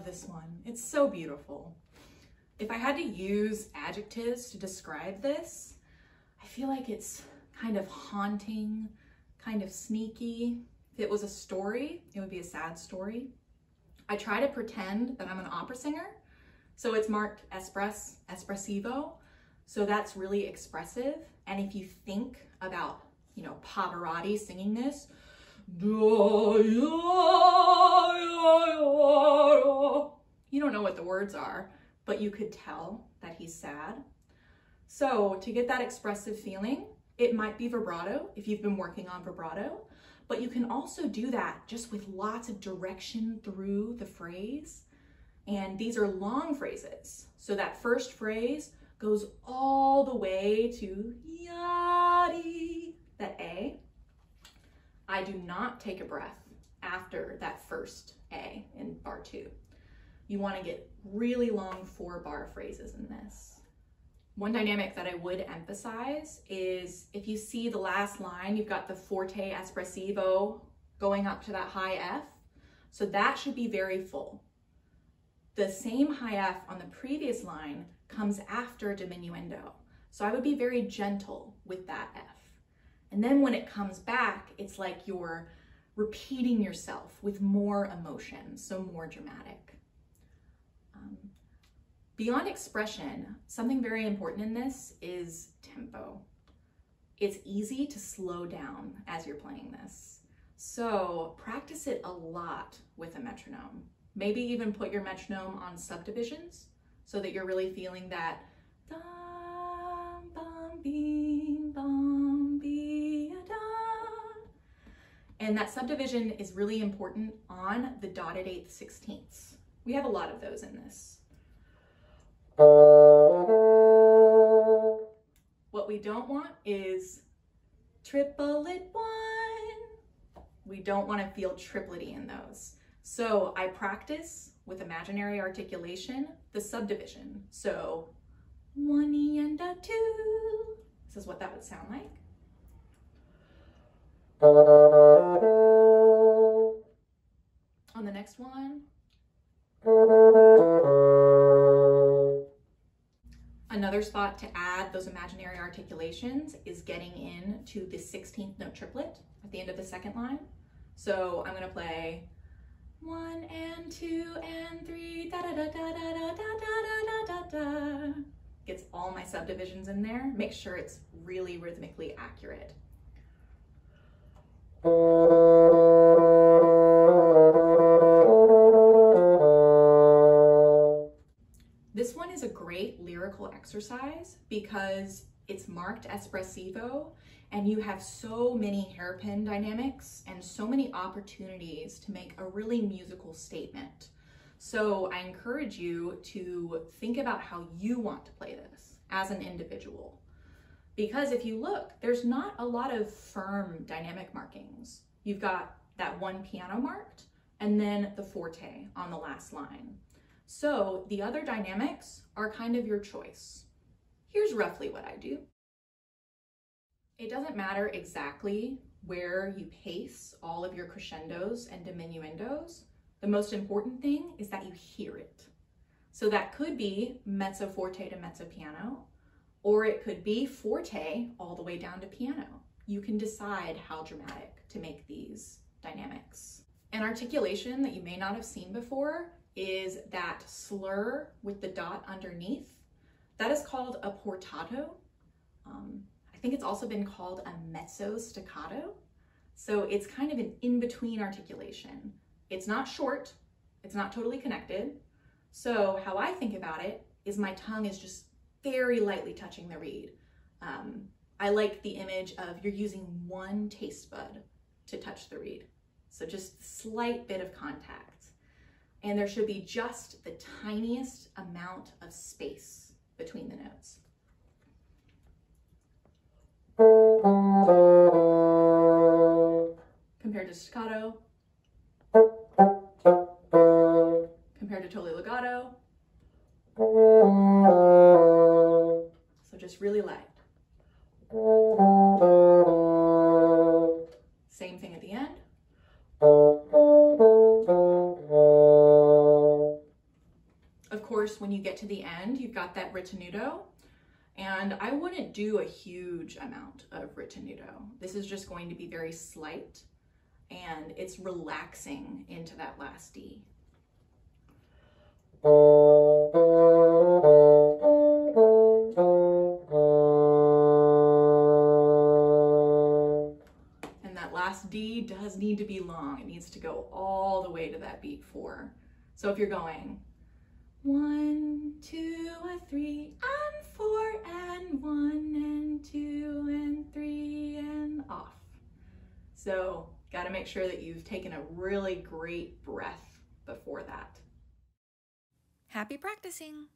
this one. It's so beautiful. If I had to use adjectives to describe this, I feel like it's kind of haunting, kind of sneaky. If it was a story, it would be a sad story. I try to pretend that I'm an opera singer, so it's marked espressivo, so that's really expressive. And if you think about, you know, Pavarotti singing this, you don't know what the words are, but you could tell that he's sad. So to get that expressive feeling, it might be vibrato if you've been working on vibrato, but you can also do that just with lots of direction through the phrase. And these are long phrases. So that first phrase goes all the way to yadi, that A. I do not take a breath after that first A in bar 2. You want to get really long 4-bar phrases in this. One dynamic that I would emphasize is if you see the last line, you've got the forte espressivo going up to that high F. So that should be very full. The same high F on the previous line comes after diminuendo. So I would be very gentle with that F. And then when it comes back, it's like you're repeating yourself with more emotion, so more dramatic. Beyond expression, something very important in this is tempo. It's easy to slow down as you're playing this. So practice it a lot with a metronome. Maybe even put your metronome on subdivisions so that you're really feeling that dum, bum, bim, bum, bi, da. And that subdivision is really important on the dotted 8th 16ths. We have a lot of those in this. What we don't want is triplet 1. We don't want to feel triplety in those. So I practice with imaginary articulation the subdivision. So 1 and a 2. This is what that would sound like. On the next one. Another spot to add those imaginary articulations is getting into the 16th note triplet at the end of the second line. So I'm going to play 1 and 2 and 3, da da da da da da da da da da. Gets all my subdivisions in there. Make sure it's really rhythmically accurate. This one is a great lyrical exercise because it's marked espressivo and you have so many hairpin dynamics and so many opportunities to make a really musical statement. So I encourage you to think about how you want to play this as an individual. Because if you look, there's not a lot of firm dynamic markings. You've got that one piano marked and then the forte on the last line. So the other dynamics are kind of your choice. Here's roughly what I do. It doesn't matter exactly where you pace all of your crescendos and diminuendos. The most important thing is that you hear it. So that could be mezzo forte to mezzo piano, or it could be forte all the way down to piano. You can decide how dramatic to make these dynamics. An articulation that you may not have seen before is that slur with the dot underneath. That is called a portato. I think it's also been called a mezzo staccato. So it's kind of an in-between articulation. It's not short, it's not totally connected. So how I think about it is my tongue is just very lightly touching the reed. I like the image of you're using one taste bud to touch the reed. So just a slight bit of contact. And there should be just the tiniest amount of space between the notes. Compared to staccato, compared to totally legato. So just really light. Same thing at the end. course, when you get to the end, you've got that ritenuto. And I wouldn't do a huge amount of ritenuto. This is just going to be very slight, and it's relaxing into that last D. And that last D does need to be long. It needs to go all the way to that beat 4. So if you're going 1, 2, 3, and 4, and 1, and 2, and 3, and off. So gotta make sure that you've taken a really great breath before that. Happy practicing!